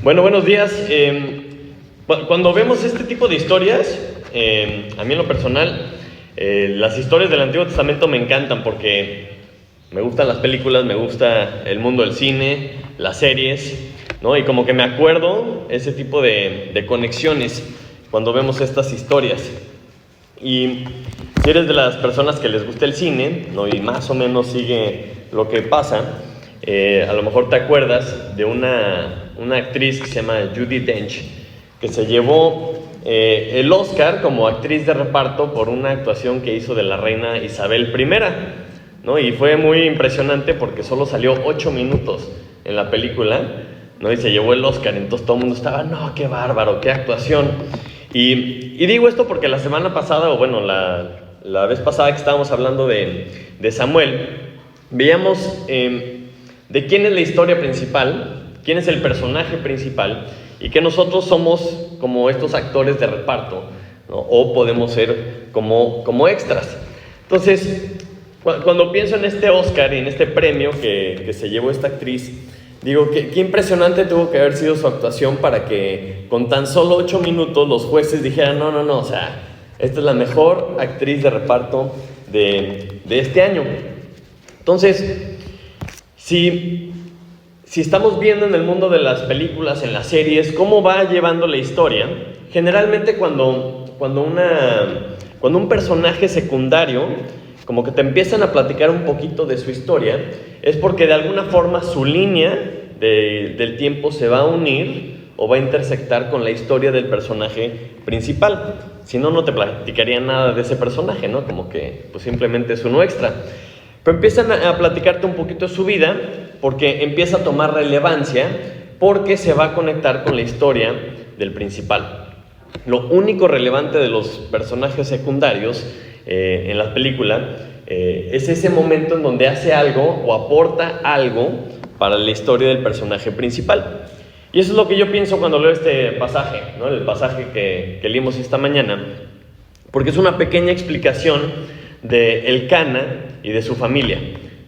Bueno, buenos días. Cuando vemos este tipo de historias, a mí en lo personal, las historias del Antiguo Testamento me encantan porque me gustan las películas, me gusta el mundo del cine, las series, ¿no? Y como que me acuerdo ese tipo de conexiones cuando vemos estas historias. Y si eres de las personas que les gusta el cine, ¿no? Y más o menos sigue lo que pasa, a lo mejor te acuerdas de una actriz que se llama Judi Dench, que se llevó el Oscar como actriz de reparto por una actuación que hizo de la reina Isabel I, ¿no? Y fue muy impresionante porque solo salió 8 minutos en la película, ¿no? Y se llevó el Oscar, entonces todo el mundo estaba, no, qué bárbaro, qué actuación. Y digo esto porque la semana pasada, o bueno, la vez pasada que estábamos hablando de Samuel, veíamos de quién es la historia principal, quién es el personaje principal, y que nosotros somos como estos actores de reparto, ¿no? O podemos ser como extras. Entonces, cuando pienso en este Oscar y en este premio que se llevó esta actriz, digo, qué impresionante tuvo que haber sido su actuación para que con tan solo 8 minutos los jueces dijeran, no, o sea, esta es la mejor actriz de reparto de este año. Entonces, si estamos viendo en el mundo de las películas, en las series, cómo va llevando la historia, generalmente cuando un personaje secundario, como que te empiezan a platicar un poquito de su historia, es porque de alguna forma su línea del tiempo se va a unir o va a intersectar con la historia del personaje principal. Si no, no te platicaría nada de ese personaje, ¿no? Como que pues simplemente es uno extra. Pero empiezan a platicarte un poquito de su vida porque empieza a tomar relevancia porque se va a conectar con la historia del principal. Lo único relevante de los personajes secundarios en la película es ese momento en donde hace algo o aporta algo para la historia del personaje principal. Y eso es lo que yo pienso cuando leo este pasaje, ¿no? El pasaje que leímos esta mañana, porque es una pequeña explicación de Elcana y de su familia,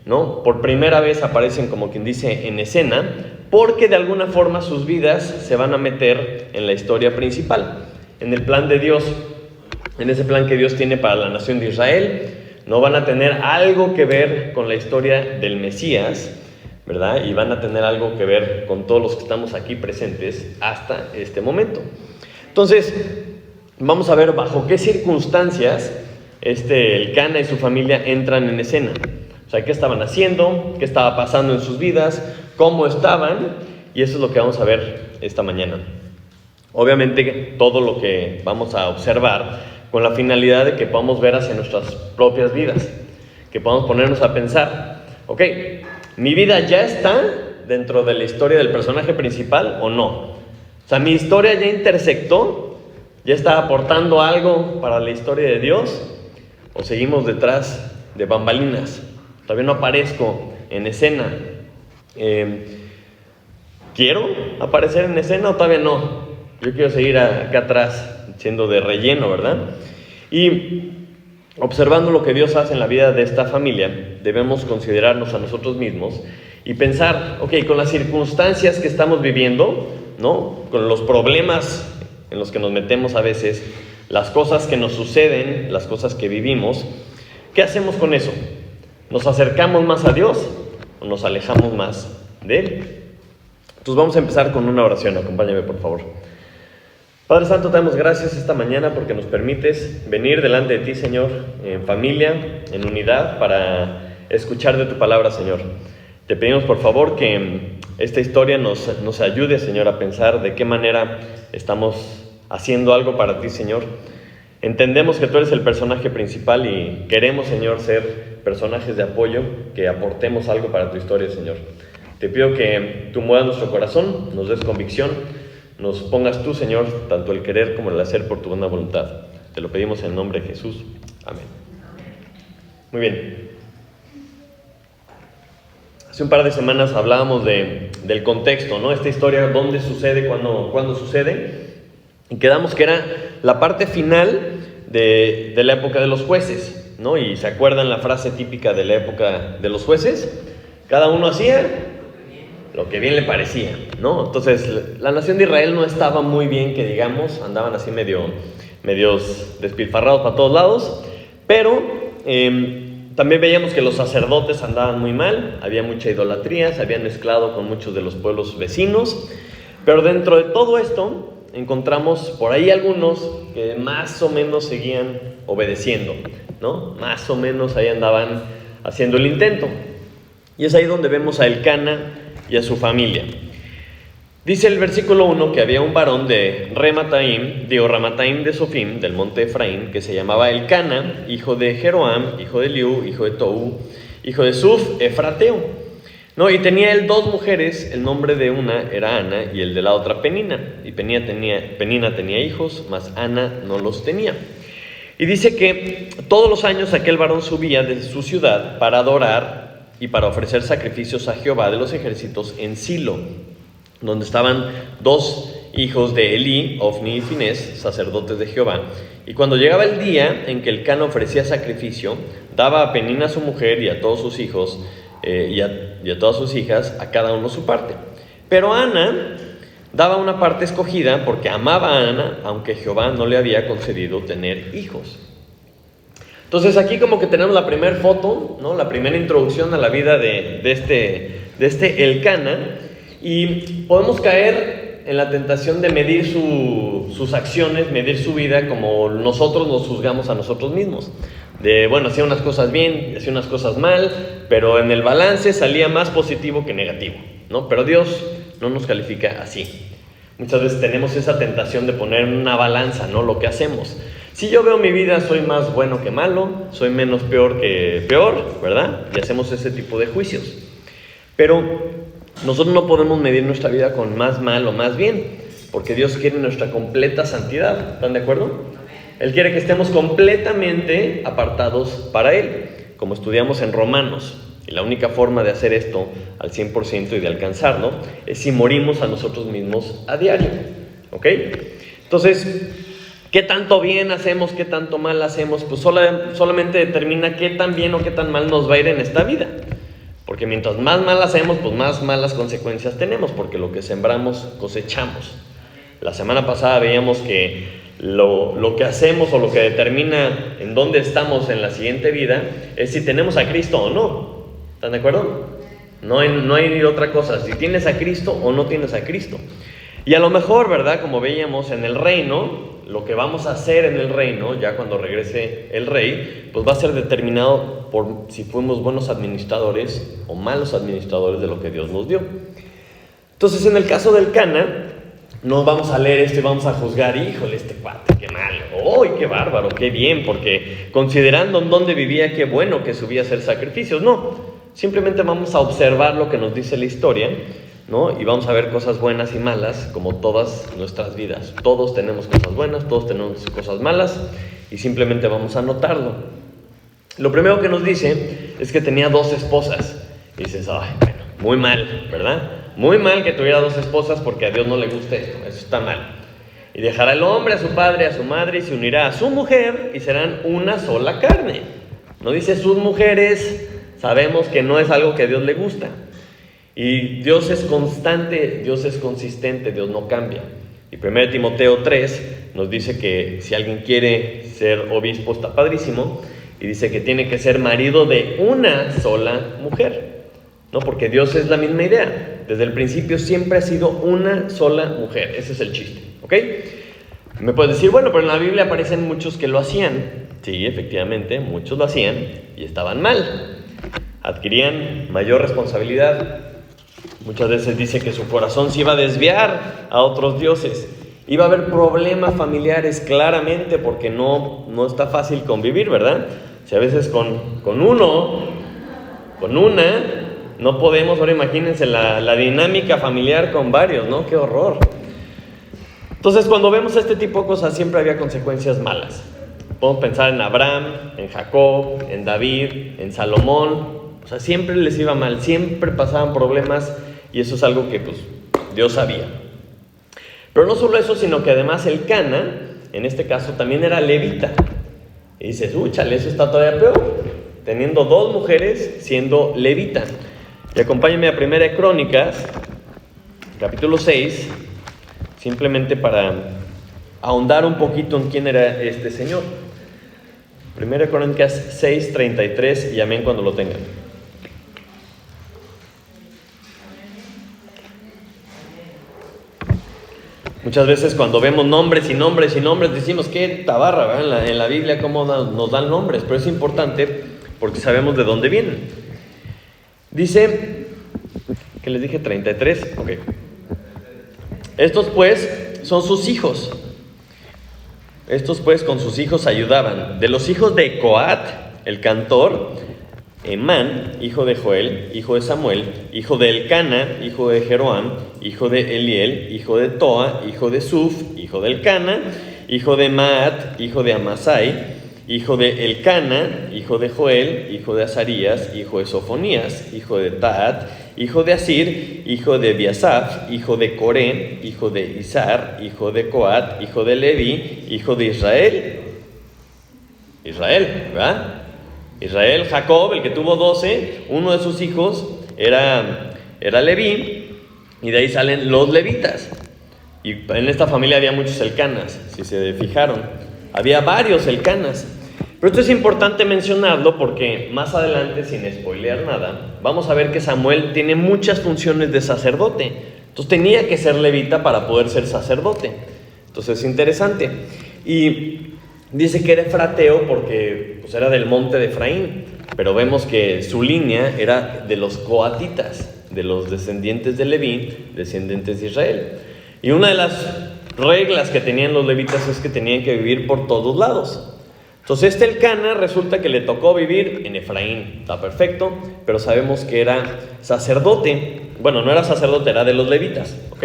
¿no? Por primera vez aparecen, como quien dice, en escena, porque de alguna forma sus vidas se van a meter en la historia principal, en el plan de Dios, en ese plan que Dios tiene para la nación de Israel. No van a tener algo que ver con la historia del Mesías, ¿verdad? Y van a tener algo que ver con todos los que estamos aquí presentes hasta este momento. Entonces, vamos a ver bajo qué circunstancias Elcana y su familia entran en escena. O sea, qué estaban haciendo, qué estaba pasando en sus vidas, cómo estaban, y eso es lo que vamos a ver esta mañana. Obviamente, todo lo que vamos a observar con la finalidad de que podamos ver hacia nuestras propias vidas, que podamos ponernos a pensar, ok, ¿mi vida ya está dentro de la historia del personaje principal o no? O sea, ¿mi historia ya intersectó? ¿Ya está aportando algo para la historia de Dios? ¿O seguimos detrás de bambalinas? Todavía no aparezco en escena. ¿Quiero aparecer en escena o todavía no? Yo quiero seguir acá atrás, siendo de relleno, ¿verdad? Y observando lo que Dios hace en la vida de esta familia, debemos considerarnos a nosotros mismos y pensar, ok, con las circunstancias que estamos viviendo, ¿no? Con los problemas en los que nos metemos a veces, las cosas que nos suceden, las cosas que vivimos, ¿qué hacemos con eso? ¿Nos acercamos más a Dios o nos alejamos más de Él? Entonces vamos a empezar con una oración. Acompáñame, por favor. Padre Santo, te damos gracias esta mañana porque nos permites venir delante de ti, Señor, en familia, en unidad, para escuchar de tu palabra, Señor. Te pedimos, por favor, que esta historia nos ayude, Señor, a pensar de qué manera estamos haciendo algo para ti, Señor. Entendemos que tú eres el personaje principal y queremos, Señor, ser personajes de apoyo, que aportemos algo para tu historia, Señor. Te pido que tú muevas nuestro corazón, nos des convicción, nos pongas tú, Señor, tanto el querer como el hacer por tu buena voluntad. Te lo pedimos en el nombre de Jesús. Amén. Muy bien. Hace un par de semanas hablábamos del contexto, ¿no? Esta historia, dónde sucede, cuándo sucede. Y quedamos que era la parte final de la época de los jueces, ¿no? Y ¿se acuerdan la frase típica de la época de los jueces? Cada uno hacía lo que bien le parecía, ¿no? Entonces, la nación de Israel no estaba muy bien, que digamos, andaban así medios despilfarrados para todos lados, pero también veíamos que los sacerdotes andaban muy mal, había mucha idolatría, se habían mezclado con muchos de los pueblos vecinos, pero dentro de todo esto encontramos por ahí algunos que más o menos seguían obedeciendo, ¿no? Más o menos ahí andaban haciendo el intento. Y es ahí donde vemos a Elcana y a su familia. Dice el versículo 1 que había un varón de Ramataim de Sofim, del monte Efraín, que se llamaba Elcana, hijo de Jeroam, hijo de Eliú, hijo de Tou, hijo de Suf, efrateo. No, y tenía él 2 mujeres, el nombre de una era Ana y el de la otra Penina. Y Penina tenía hijos, mas Ana no los tenía. Y dice que todos los años aquel varón subía de su ciudad para adorar y para ofrecer sacrificios a Jehová de los ejércitos en Silo, donde estaban 2 hijos de Elí, Ofni y Finés, sacerdotes de Jehová. Y cuando llegaba el día en que Elcana ofrecía sacrificio, daba a Penina su mujer y a todos sus hijos y a todas sus hijas, a cada uno su parte. Pero Ana daba una parte escogida porque amaba a Ana, aunque Jehová no le había concedido tener hijos. Entonces aquí como que tenemos la primera foto, ¿no? La primera introducción a la vida de este Elcana, y podemos caer en la tentación de medir sus acciones, medir su vida como nosotros nos juzgamos a nosotros mismos. De, bueno, hacía unas cosas bien, hacía unas cosas mal, pero en el balance salía más positivo que negativo, ¿no? Pero Dios no nos califica así. Muchas veces tenemos esa tentación de poner en una balanza, ¿no? Lo que hacemos. Si yo veo mi vida, soy más bueno que malo, soy menos peor que peor, ¿verdad? Y hacemos ese tipo de juicios. Pero nosotros no podemos medir nuestra vida con más mal o más bien, porque Dios quiere nuestra completa santidad. ¿Están de acuerdo? Él quiere que estemos completamente apartados para Él, como estudiamos en Romanos. Y la única forma de hacer esto al 100% y de alcanzarlo es si morimos a nosotros mismos a diario. ¿Ok? Entonces, ¿qué tanto bien hacemos? ¿Qué tanto mal hacemos? Pues solamente determina qué tan bien o qué tan mal nos va a ir en esta vida. Porque mientras más mal hacemos, pues más malas consecuencias tenemos, porque lo que sembramos, cosechamos. La semana pasada veíamos que lo que hacemos o lo que determina en dónde estamos en la siguiente vida es si tenemos a Cristo o no. ¿Están de acuerdo? No hay otra cosa, si tienes a Cristo o no tienes a Cristo. Y a lo mejor, ¿verdad? Como veíamos en el reino, lo que vamos a hacer en el reino, ya cuando regrese el rey, pues va a ser determinado por si fuimos buenos administradores o malos administradores de lo que Dios nos dio. Entonces, en el caso del Elcana, no vamos a leer esto y vamos a juzgar, híjole, este cuate, qué mal, ¡ay, qué bárbaro, qué bien! Porque considerando en dónde vivía, qué bueno que subía a hacer sacrificios. No, simplemente vamos a observar lo que nos dice la historia, ¿no? Y vamos a ver cosas buenas y malas, como todas nuestras vidas. Todos tenemos cosas buenas, todos tenemos cosas malas, y simplemente vamos a notarlo. Lo primero que nos dice es que tenía 2 esposas. Y dices, ay, bueno, muy mal, ¿verdad? Muy mal que tuviera 2 esposas, porque a Dios no le gusta esto, eso está mal. Y dejará el hombre a su padre, a su madre, y se unirá a su mujer, y serán una sola carne. No dice sus mujeres, sabemos que no es algo que a Dios le gusta. Y Dios es constante, Dios es consistente, Dios no cambia. Y 1 Timoteo 3 nos dice que si alguien quiere ser obispo está padrísimo, y dice que tiene que ser marido de una sola mujer. No, porque Dios es la misma idea. Desde el principio siempre ha sido una sola mujer. Ese es el chiste, ¿ok? Me puedes decir, bueno, pero en la Biblia aparecen muchos que lo hacían. Sí, efectivamente, muchos lo hacían y estaban mal. Adquirían mayor responsabilidad. Muchas veces dice que su corazón se iba a desviar a otros dioses. Iba a haber problemas familiares claramente, porque no está fácil convivir, ¿verdad? Si a veces con una, no podemos. Ahora imagínense la dinámica familiar con varios, ¿no? ¡Qué horror! Entonces, cuando vemos este tipo de cosas, siempre había consecuencias malas. Podemos pensar en Abraham, en Jacob, en David, en Salomón. O sea, siempre les iba mal, siempre pasaban problemas, y eso es algo que pues Dios sabía. Pero no solo eso, sino que además Elcana, en este caso, también era levita. Y dices, chale, eso está todavía peor, teniendo 2 mujeres siendo levita. Y acompáñenme a Primera de Crónicas, capítulo 6, simplemente para ahondar un poquito en quién era este señor. Primera de Crónicas 6:33, y amén cuando lo tengan. Muchas veces cuando vemos nombres y nombres y nombres decimos qué tabarra, ¿verdad? En la Biblia cómo nos dan nombres, pero es importante porque sabemos de dónde vienen. Dice, que les dije 33, ok. Estos pues son sus hijos. Estos pues con sus hijos ayudaban. De los hijos de Coat, el cantor, Emán, hijo de Joel, hijo de Samuel, hijo de Elcana, hijo de Jeroam, hijo de Eliel, hijo de Toa, hijo de Suf, hijo de Elcana, hijo de Maat, hijo de Amasai, hijo de Elcana, hijo de Joel, hijo de Azarías, hijo de Sofonías, hijo de Taat, hijo de Asir, hijo de Biasaf, hijo de Coré, hijo de Izar, hijo de Coat, hijo de Leví, hijo de Israel. Israel, ¿verdad? Israel, Jacob, el que tuvo 12, uno de sus hijos era Leví, y de ahí salen los levitas. Y en esta familia había muchos Elcanas, si se fijaron. Había varios Elcanas. Pero esto es importante mencionarlo porque más adelante, sin spoilear nada, vamos a ver que Samuel tiene muchas funciones de sacerdote. Entonces tenía que ser levita para poder ser sacerdote. Entonces es interesante. Y dice que era efrateo porque pues, era del monte de Efraín. Pero vemos que su línea era de los coatitas, de los descendientes de Leví, descendientes de Israel. Y una de las reglas que tenían los levitas es que tenían que vivir por todos lados. Entonces Elcana resulta que le tocó vivir en Efraín, está perfecto, pero sabemos que era sacerdote. Bueno, no era sacerdote, era de los levitas, ¿ok?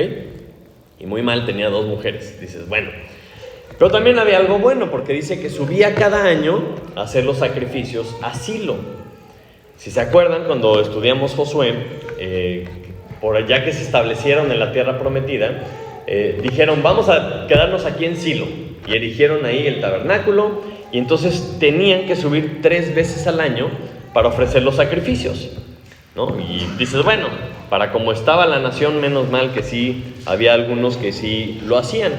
Y muy mal, tenía 2 mujeres, dices, bueno. Pero también había algo bueno, porque dice que subía cada año a hacer los sacrificios a Silo. Si se acuerdan, cuando estudiamos Josué, por allá que se establecieron en la tierra prometida, dijeron, vamos a quedarnos aquí en Silo, y erigieron ahí el tabernáculo, y entonces tenían que subir 3 veces al año para ofrecer los sacrificios, ¿no? Y dices, bueno, para como estaba la nación, menos mal que sí, había algunos que sí lo hacían.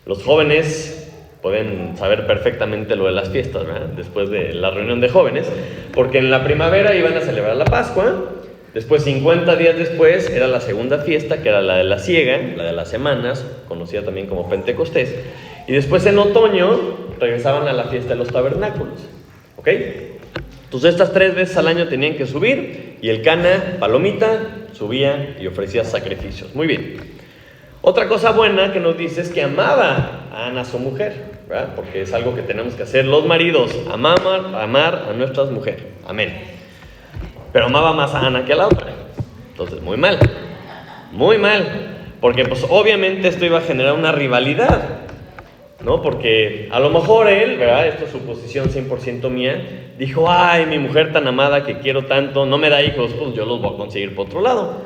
Los jóvenes pueden saber perfectamente lo de las fiestas, ¿verdad? Después de la reunión de jóvenes, porque en la primavera iban a celebrar la Pascua. Después, 50 días después, era la segunda fiesta, que era la de la siega, la de las semanas, conocida también como Pentecostés. Y después, en otoño, regresaban a la fiesta de los tabernáculos. ¿Ok? Entonces, estas 3 veces al año tenían que subir, y Elcana, palomita, subía y ofrecía sacrificios. Muy bien. Otra cosa buena que nos dice es que amaba a Ana, su mujer, ¿verdad? Porque es algo que tenemos que hacer los maridos, amar a nuestras mujeres. Amén. Pero amaba más a Ana que a la otra. Entonces, muy mal, porque pues obviamente esto iba a generar una rivalidad, ¿no? Porque a lo mejor él, ¿verdad? Esto es suposición 100% mía, dijo, ay, mi mujer tan amada que quiero tanto, no me da hijos, pues yo los voy a conseguir por otro lado.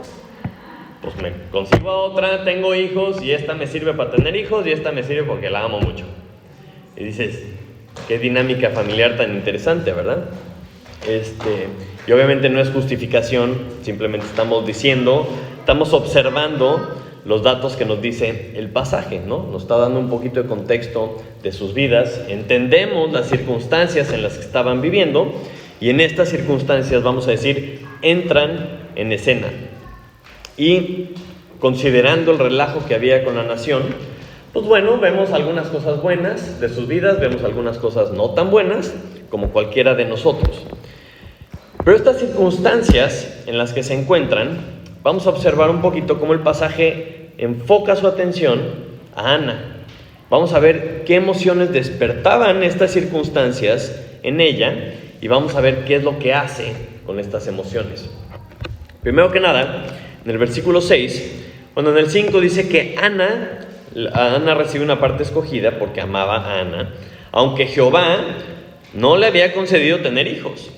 Pues me consigo a otra, tengo hijos, y esta me sirve para tener hijos, y esta me sirve porque la amo mucho. Y dices, qué dinámica familiar tan interesante, ¿verdad? Y obviamente no es justificación, simplemente estamos observando los datos que nos dice el pasaje, ¿no? Nos está dando un poquito de contexto de sus vidas, entendemos las circunstancias en las que estaban viviendo, y en estas circunstancias, vamos a decir, entran en escena. Y considerando el relajo que había con la nación, pues bueno, vemos algunas cosas buenas de sus vidas, vemos algunas cosas no tan buenas, como cualquiera de nosotros. Pero estas circunstancias en las que se encuentran, vamos a observar un poquito cómo el pasaje enfoca su atención a Ana. Vamos a ver qué emociones despertaban estas circunstancias en ella, y vamos a ver qué es lo que hace con estas emociones. Primero que nada, en el versículo 6, cuando en el 5 dice que Ana recibe una parte escogida porque amaba a Ana, aunque Jehová no le había concedido tener hijos.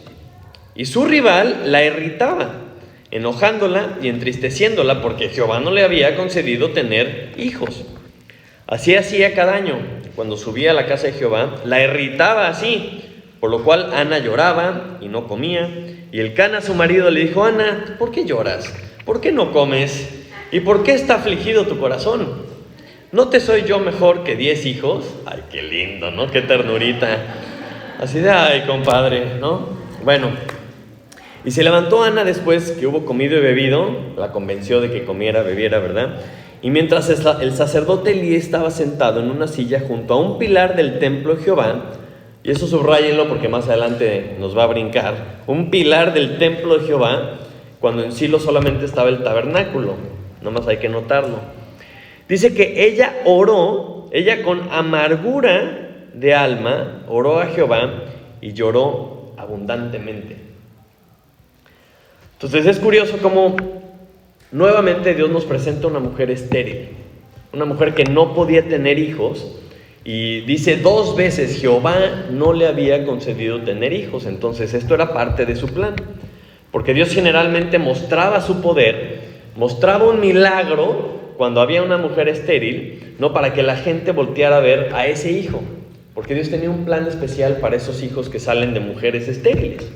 Y su rival la irritaba, enojándola y entristeciéndola porque Jehová no le había concedido tener hijos. Así hacía cada año, cuando subía a la casa de Jehová, la irritaba así, Por lo cual Ana lloraba y no comía. Y Elcana, su marido, le dijo: Ana, ¿por qué lloras? ¿Por qué no comes? ¿Y por qué está afligido tu corazón? ¿No te soy yo mejor que 10 hijos? Ay, qué lindo, ¿no? Qué ternurita. Así de, ay, compadre, ¿no? Bueno, y se levantó Ana después que hubo comido y bebido, la convenció de que comiera, bebiera, ¿verdad? Y mientras el sacerdote Elí estaba sentado en una silla junto a un pilar del templo de Jehová, y eso subráyenlo porque más adelante nos va a brincar, un pilar del templo de Jehová, cuando en Silo solamente estaba el tabernáculo, nomás hay que notarlo. Dice que ella oró, ella con amargura de alma, oró a Jehová y lloró abundantemente. Entonces es curioso cómo nuevamente Dios nos presenta una mujer estéril, una mujer que no podía tener hijos, y dice 2 veces Jehová no le había concedido tener hijos. Entonces esto era parte de su plan, porque Dios generalmente mostraba su poder, mostraba un milagro cuando había una mujer estéril, no para que la gente volteara a ver a ese hijo, porque Dios tenía un plan especial para esos hijos que salen de mujeres estériles,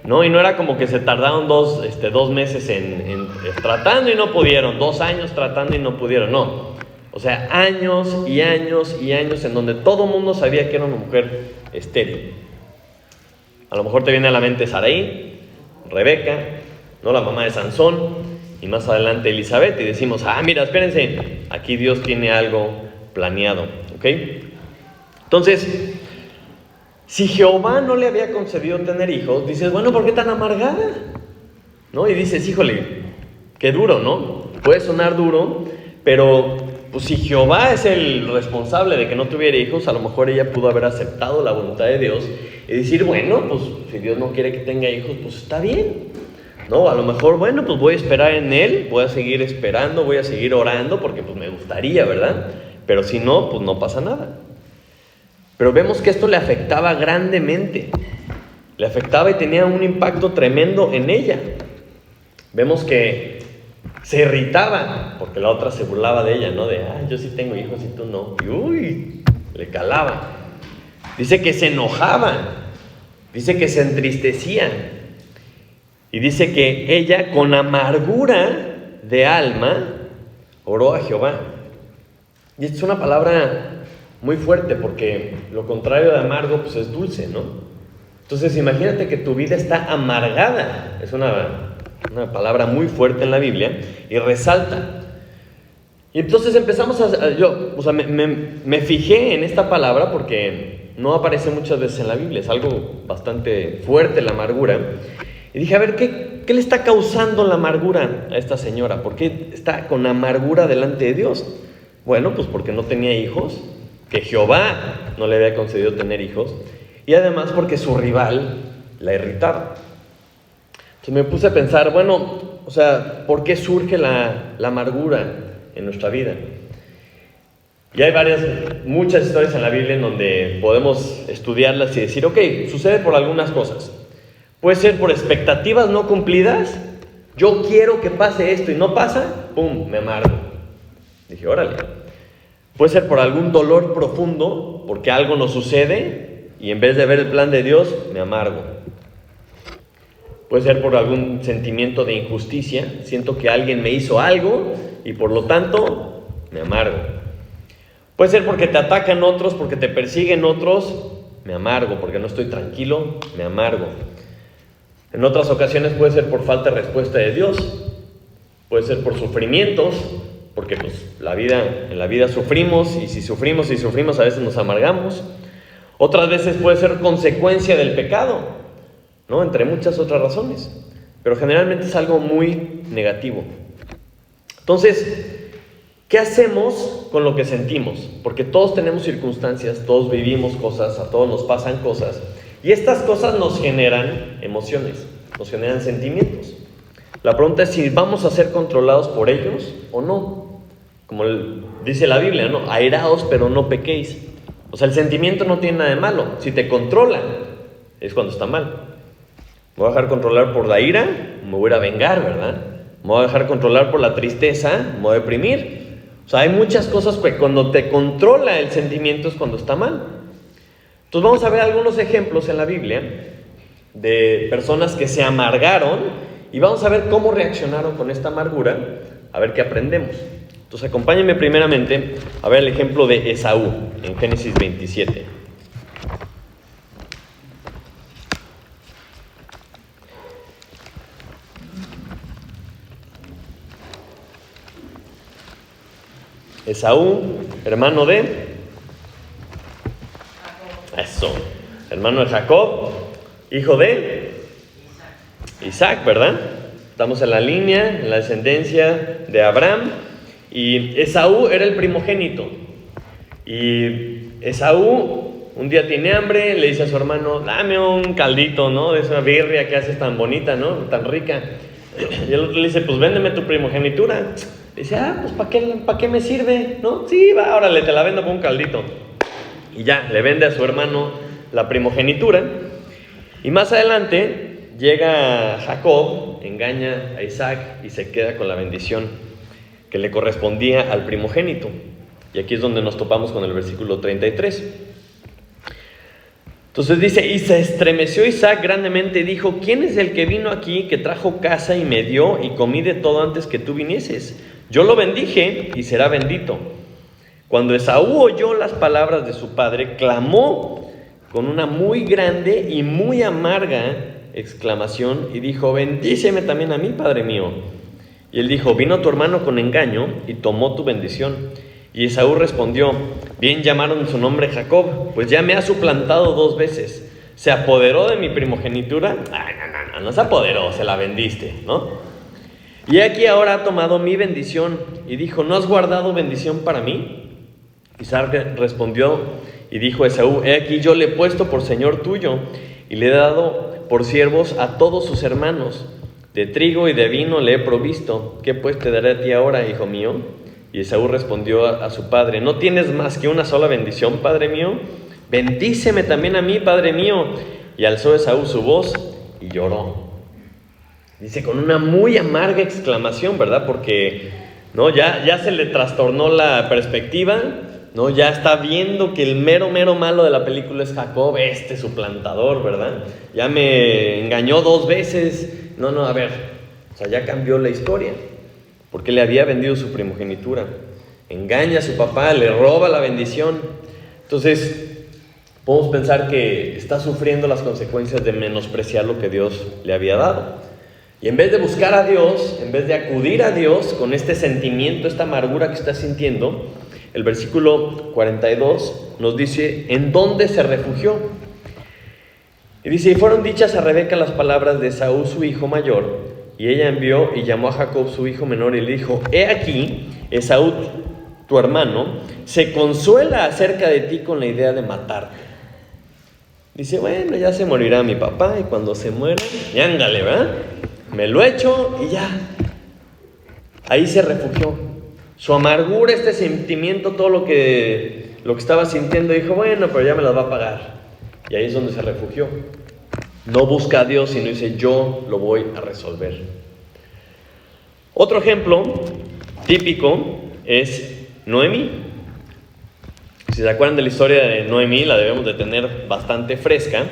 ¿no? Y no era como que se tardaron 2 meses en tratando y no pudieron, 2 años tratando y no pudieron, no. O sea, años y años y años en donde todo el mundo sabía que era una mujer estéril. A lo mejor te viene a la mente Sarai, Rebeca, ¿no? La mamá de Sansón, y más adelante Elizabeth, y decimos: mira, espérense, aquí Dios tiene algo planeado, ¿ok? Entonces, si Jehová no le había concedido tener hijos, dices: bueno, ¿por qué tan amargada? ¿No? Y dices: híjole, qué duro, ¿no? Puede sonar duro, pero pues si Jehová es el responsable de que no tuviera hijos, a lo mejor ella pudo haber aceptado la voluntad de Dios y decir: bueno, pues si Dios no quiere que tenga hijos, pues está bien, ¿no? A lo mejor, bueno, pues voy a esperar en Él, voy a seguir esperando, voy a seguir orando, porque pues me gustaría, ¿verdad? Pero si no, pues no pasa nada. Pero vemos que esto le afectaba grandemente, le afectaba y tenía un impacto tremendo en ella. Vemos que se irritaba porque la otra se burlaba de ella, ¿no? De, yo sí tengo hijos y tú no. Y uy, le calaba. Dice que se enojaba, dice que se entristecía. Y dice que ella con amargura de alma oró a Jehová. Y esta es una palabra muy fuerte, porque lo contrario de amargo pues es dulce, ¿no? Entonces imagínate que tu vida está amargada. Es una palabra muy fuerte en la Biblia y resalta. Y entonces empezamos me fijé en esta palabra porque no aparece muchas veces en la Biblia, es algo bastante fuerte la amargura. Y dije, a ver, ¿qué le está causando la amargura a esta señora? ¿Por qué está con amargura delante de Dios? Bueno, pues porque no tenía hijos, que Jehová no le había concedido tener hijos, y además porque su rival la irritaba. Entonces me puse a pensar, bueno, o sea, ¿por qué surge la amargura en nuestra vida? Y hay muchas historias en la Biblia en donde podemos estudiarlas y decir, ok, sucede por algunas cosas. Puede ser por expectativas no cumplidas. Yo quiero que pase esto y no pasa, ¡pum!, me amargo. Dije, órale. Puede ser por algún dolor profundo, porque algo nos sucede y en vez de ver el plan de Dios, me amargo. Puede ser por algún sentimiento de injusticia. Siento que alguien me hizo algo y por lo tanto me amargo. Puede ser porque te atacan otros, porque te persiguen otros, me amargo. Porque no estoy tranquilo, me amargo. En otras ocasiones puede ser por falta de respuesta de Dios. Puede ser por sufrimientos, porque pues en la vida sufrimos, y si sufrimos a veces nos amargamos. Otras veces puede ser consecuencia del pecado, ¿no? Entre muchas otras razones, pero generalmente es algo muy negativo. Entonces, ¿qué hacemos con lo que sentimos? Porque todos tenemos circunstancias, todos vivimos cosas, a todos nos pasan cosas, y estas cosas nos generan emociones, nos generan sentimientos. La pregunta es si vamos a ser controlados por ellos o no. Como dice la Biblia, ¿no? Airaos, pero no pequéis. O sea, el sentimiento no tiene nada de malo. Si te controla, es cuando está mal. Me voy a dejar controlar por la ira, me voy a ir a vengar, ¿verdad? Me voy a dejar controlar por la tristeza, me voy a deprimir. O sea, hay muchas cosas que cuando te controla el sentimiento es cuando está mal. Entonces vamos a ver algunos ejemplos en la Biblia de personas que se amargaron y vamos a ver cómo reaccionaron con esta amargura, a ver qué aprendemos. Entonces acompáñenme primeramente a ver el ejemplo de Esaú en Génesis 27. Esaú, hermano de hermano de Jacob, hijo de Isaac, ¿verdad? Estamos en la línea, en la descendencia de Abraham. Y Esaú era el primogénito. Y Esaú un día tiene hambre, le dice a su hermano, dame un caldito, ¿no? De esa birria que haces tan bonita, ¿no? Tan rica. Y el otro le dice, pues véndeme tu primogenitura. Dice, pues ¿para qué me sirve? ¿No? Sí, va, órale, te la vendo por un caldito. Y ya, le vende a su hermano la primogenitura. Y más adelante llega Jacob, engaña a Isaac y se queda con la bendición que le correspondía al primogénito. Y aquí es donde nos topamos con el versículo 33. Entonces dice, y se estremeció Isaac grandemente y dijo, ¿quién es el que vino aquí, que trajo casa y me dio y comí de todo antes que tú vinieses? Yo lo bendije y será bendito. Cuando Esaú oyó las palabras de su padre, clamó con una muy grande y muy amarga exclamación y dijo, bendíceme también a mí, padre mío. Y él dijo, vino tu hermano con engaño y tomó tu bendición. Y Esaú respondió, bien llamaron su nombre Jacob, pues ya me ha suplantado 2 veces. ¿Se apoderó de mi primogenitura? No se apoderó, se la vendiste, ¿no? Y aquí ahora ha tomado mi bendición. Y dijo, ¿no has guardado bendición para mí? Isaac respondió y dijo a Esaú, he aquí yo le he puesto por señor tuyo y le he dado por siervos a todos sus hermanos. De trigo y de vino le he provisto. ¿Qué pues te daré a ti ahora, hijo mío? Y Esaú respondió a su padre, ¿no tienes más que una sola bendición, padre mío? Bendíceme también a mí, padre mío. Y alzó Esaú su voz y lloró. Dice con una muy amarga exclamación, ¿verdad? Porque ¿no? Ya se le trastornó la perspectiva, ¿no? Ya está viendo que el mero malo de la película es Jacob, este suplantador, ¿verdad? Ya me engañó 2 veces. No, a ver, o sea, ya cambió la historia, porque le había vendido su primogenitura. Engaña a su papá, le roba la bendición. Entonces, podemos pensar que está sufriendo las consecuencias de menospreciar lo que Dios le había dado. Y en vez de buscar a Dios, en vez de acudir a Dios con este sentimiento, esta amargura que está sintiendo, el versículo 42 nos dice, ¿en dónde se refugió? Y dice, y fueron dichas a Rebeca las palabras de Esaú, su hijo mayor, y ella envió y llamó a Jacob, su hijo menor, y le dijo, he aquí, Esaú, tu hermano, se consuela acerca de ti con la idea de matarte. Dice, bueno, ya se morirá mi papá, y cuando se muera, ya ándale, ¿verdad? Me lo echo y ya. Ahí se refugió. Su amargura, este sentimiento, todo lo que estaba sintiendo, dijo, bueno, pero ya me las va a pagar. Y ahí es donde se refugió. No busca a Dios, sino dice, yo lo voy a resolver. Otro ejemplo típico es Noemí. Si se acuerdan de la historia de Noemí, la debemos de tener bastante fresca.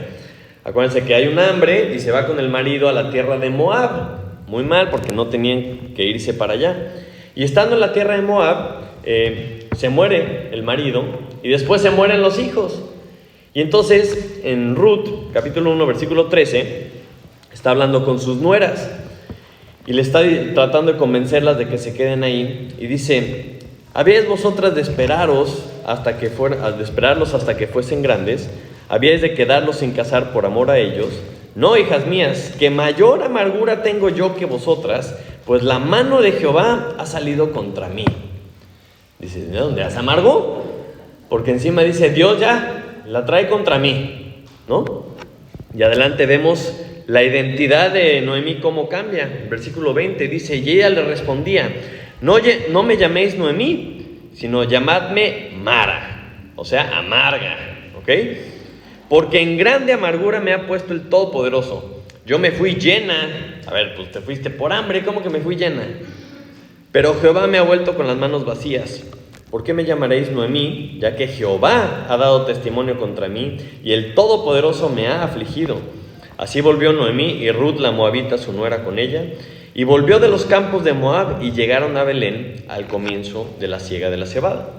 Acuérdense que hay un hambre y se va con el marido a la tierra de Moab. Muy mal, porque no tenían que irse para allá. Y estando en la tierra de Moab, se muere el marido y después se mueren los hijos. Y entonces, en Ruth, capítulo 1, versículo 13, está hablando con sus nueras y le está tratando de convencerlas de que se queden ahí. Y dice, ¿habíais vosotras de esperarlos hasta que fuesen grandes? ¿Habíais de quedarlos sin casar por amor a ellos? No, hijas mías, que mayor amargura tengo yo que vosotras, pues la mano de Jehová ha salido contra mí. Dice, ¿de dónde se amargó? Porque encima dice, Dios ya la trae contra mí, ¿no? Y adelante vemos la identidad de Noemí cómo cambia. Versículo 20 dice, y ella le respondía, no me llaméis Noemí, sino llamadme Mara, o sea, amarga, ¿ok? Porque en grande amargura me ha puesto el Todopoderoso. Yo me fui llena. A ver, pues te fuiste por hambre, ¿cómo que me fui llena? Pero Jehová me ha vuelto con las manos vacías. ¿por qué me llamaréis Noemí? Ya que Jehová ha dado testimonio contra mí y el Todopoderoso me ha afligido. Así volvió Noemí y Ruth la moabita, su nuera, con ella, y volvió de los campos de Moab y llegaron a Belén al comienzo de la siega de la cebada.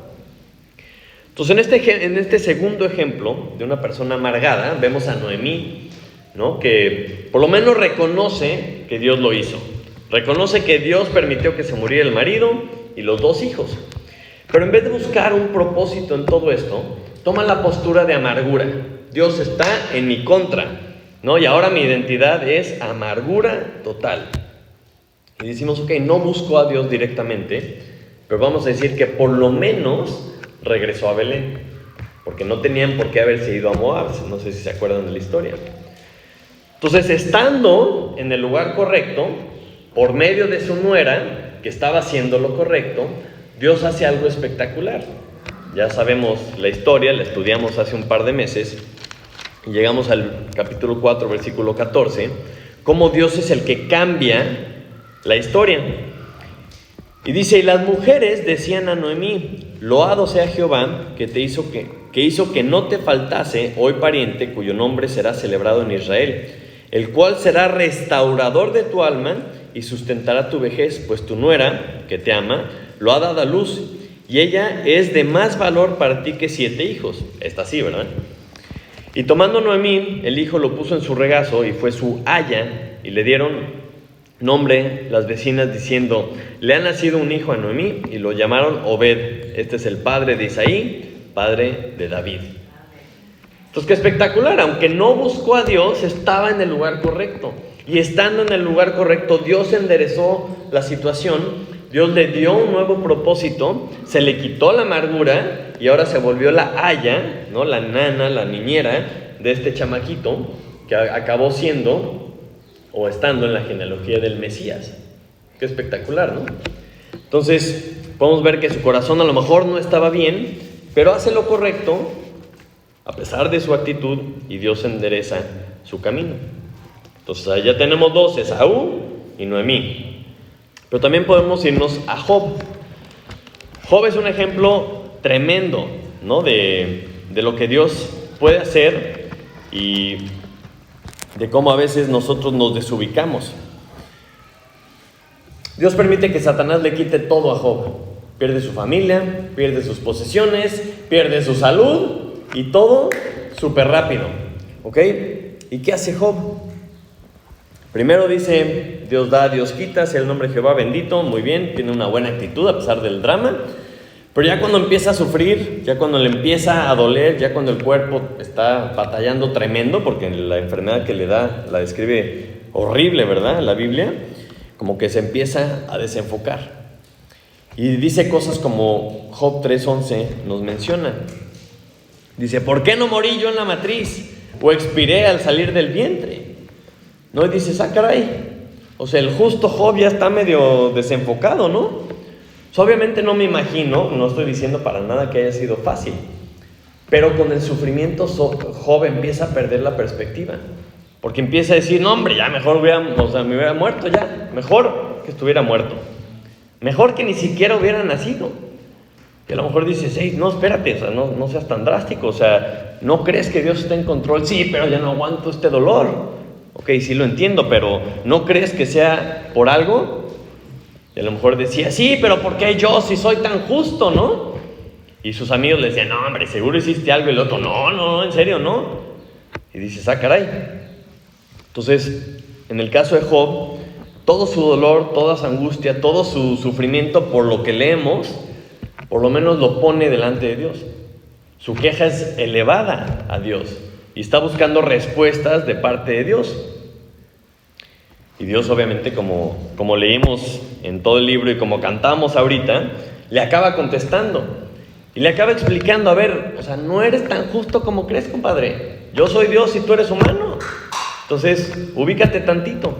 Entonces, en este segundo ejemplo de una persona amargada, vemos a Noemí, ¿no? Que por lo menos reconoce que Dios lo hizo. Reconoce que Dios permitió que se muriera el marido y los 2 hijos. Pero en vez de buscar un propósito en todo esto, toma la postura de amargura. Dios está en mi contra, ¿no? Y ahora mi identidad es amargura total. Y decimos, ok, no buscó a Dios directamente, pero vamos a decir que por lo menos regresó a Belén, porque no tenían por qué haberse ido a Moab. No sé si se acuerdan de la historia. Entonces, estando en el lugar correcto, por medio de su nuera, que estaba haciendo lo correcto, Dios hace algo espectacular. Ya sabemos la historia, la estudiamos hace un par de meses, y llegamos al capítulo 4, versículo 14, cómo Dios es el que cambia la historia. Y dice, y las mujeres decían a Noemí, loado sea Jehová, que hizo que no te faltase hoy pariente, cuyo nombre será celebrado en Israel, el cual será restaurador de tu alma y sustentará tu vejez, pues tu nuera, que te ama, lo ha dado a luz, y ella es de más valor para ti que 7 hijos. Esta sí, ¿verdad? Y tomando Noemí, el hijo lo puso en su regazo, y fue su aya, y le dieron nombre las vecinas diciendo, le ha nacido un hijo a Noemí, y lo llamaron Obed. Este es el padre de Isaí, padre de David. Entonces, qué espectacular. Aunque no buscó a Dios, estaba en el lugar correcto. Y estando en el lugar correcto, Dios enderezó la situación. Dios le dio un nuevo propósito, se le quitó la amargura y ahora se volvió la aya, ¿no? La nana, la niñera de este chamaquito que acabó siendo o estando en la genealogía del Mesías. Qué espectacular, ¿no? Entonces, podemos ver que su corazón a lo mejor no estaba bien, pero hace lo correcto a pesar de su actitud, y Dios endereza su camino. Entonces, ahí ya tenemos 2, Esaú y Noemí. Pero también podemos irnos a Job. Job es un ejemplo tremendo, ¿no? De lo que Dios puede hacer y de cómo a veces nosotros nos desubicamos. Dios permite que Satanás le quite todo a Job. Pierde su familia, pierde sus posesiones, pierde su salud y todo súper rápido. ¿Ok? ¿Y qué hace Job? Primero dice, Dios da, Dios quita, sea el nombre de Jehová bendito. Muy bien, tiene una buena actitud a pesar del drama. Pero ya cuando empieza a sufrir, ya cuando le empieza a doler, ya cuando el cuerpo está batallando tremendo, porque la enfermedad que le da la describe horrible, ¿verdad? La Biblia, como que se empieza a desenfocar. Y dice cosas como Job 3:11 nos menciona. Dice, ¿por qué no morí yo en la matriz? ¿O expiré al salir del vientre? No, y dices, caray. O sea, el justo Job ya está medio desenfocado, ¿no? Obviamente no me imagino, no estoy diciendo para nada que haya sido fácil, pero con el sufrimiento Job empieza a perder la perspectiva, porque empieza a decir, no hombre, ya mejor me hubiera muerto ya, mejor que estuviera muerto, mejor que ni siquiera hubiera nacido. Y a lo mejor dices, hey, no, espérate, o sea, no seas tan drástico, o sea, ¿no crees que Dios está en control? Sí, pero ya no aguanto este dolor. Ok, sí lo entiendo, pero ¿no crees que sea por algo? Y a lo mejor decía, sí, pero ¿por qué yo si soy tan justo, no? Y sus amigos le decían, no, hombre, seguro hiciste algo. Y el otro, no, en serio, no. Y dices, caray. Entonces, en el caso de Job, todo su dolor, toda su angustia, todo su sufrimiento por lo que leemos, por lo menos lo pone delante de Dios. Su queja es elevada a Dios y está buscando respuestas de parte de Dios. Y Dios, obviamente, como leímos en todo el libro y como cantamos ahorita, le acaba contestando y le acaba explicando, a ver, o sea, no eres tan justo como crees, compadre. Yo soy Dios y tú eres humano. Entonces, ubícate tantito.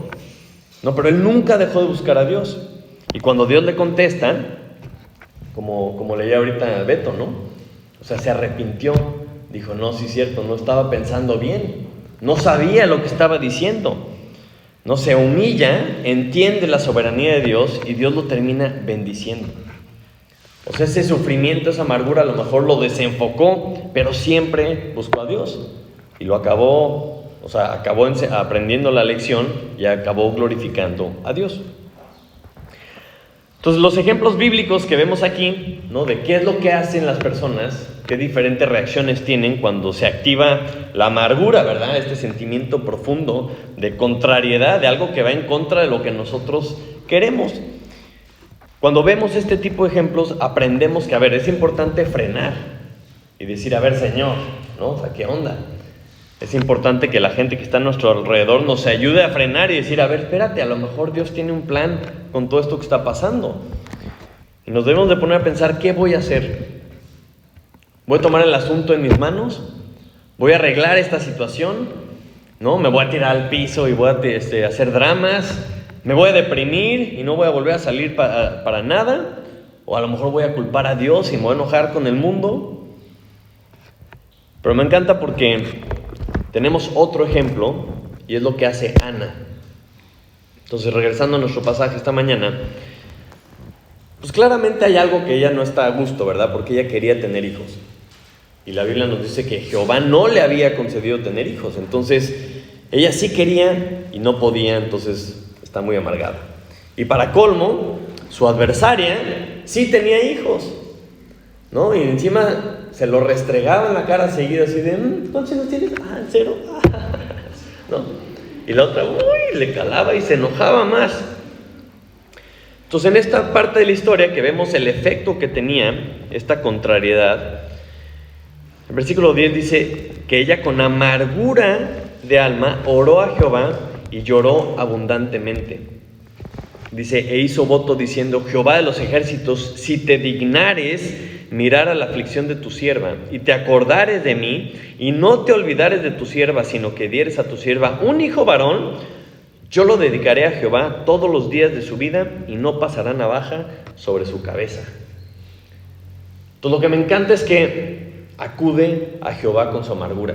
No, pero él nunca dejó de buscar a Dios. Y cuando Dios le contesta, como leía ahorita Beto, ¿no? O sea, se arrepintió. Dijo, no, sí es cierto, no estaba pensando bien. No sabía lo que estaba diciendo. No, se humilla, entiende la soberanía de Dios y Dios lo termina bendiciendo. O sea, ese sufrimiento, esa amargura a lo mejor lo desenfocó, pero siempre buscó a Dios. Y lo acabó aprendiendo la lección y acabó glorificando a Dios. Entonces, los ejemplos bíblicos que vemos aquí, ¿no? De qué es lo que hacen las personas, qué diferentes reacciones tienen cuando se activa la amargura, ¿verdad? Este sentimiento profundo de contrariedad, de algo que va en contra de lo que nosotros queremos. Cuando vemos este tipo de ejemplos, aprendemos que, es importante frenar y decir, Señor, ¿no? O sea, ¿qué onda? Es importante que la gente que está a nuestro alrededor nos ayude a frenar y decir, espérate, a lo mejor Dios tiene un plan con todo esto que está pasando. Y nos debemos de poner a pensar, ¿qué voy a hacer? ¿Voy a tomar el asunto en mis manos? ¿Voy a arreglar esta situación? ¿No? ¿Me voy a tirar al piso y voy a hacer dramas? ¿Me voy a deprimir y no voy a volver a salir para nada? ¿O a lo mejor voy a culpar a Dios y me voy a enojar con el mundo? Pero me encanta porque tenemos otro ejemplo, y es lo que hace Ana. Entonces, regresando a nuestro pasaje esta mañana, pues claramente hay algo que ella no está a gusto, ¿verdad? Porque ella quería tener hijos. Y la Biblia nos dice que Jehová no le había concedido tener hijos. Entonces, ella sí quería y no podía, entonces está muy amargada. Y para colmo, su adversaria sí tenía hijos, ¿no? Y encima se lo restregaba en la cara seguido, así de, ¿cuántos años tienes? 0. ¿No? Y la otra, le calaba y se enojaba más. Entonces, en esta parte de la historia que vemos el efecto que tenía esta contrariedad, el versículo 10 dice que ella con amargura de alma oró a Jehová y lloró abundantemente. Dice, e hizo voto diciendo, Jehová de los ejércitos, si te dignares mirar a la aflicción de tu sierva, y te acordares de mí, y no te olvidares de tu sierva, sino que dieres a tu sierva un hijo varón, yo lo dedicaré a Jehová todos los días de su vida, y no pasará navaja sobre su cabeza. Entonces, lo que me encanta es que acude a Jehová con su amargura.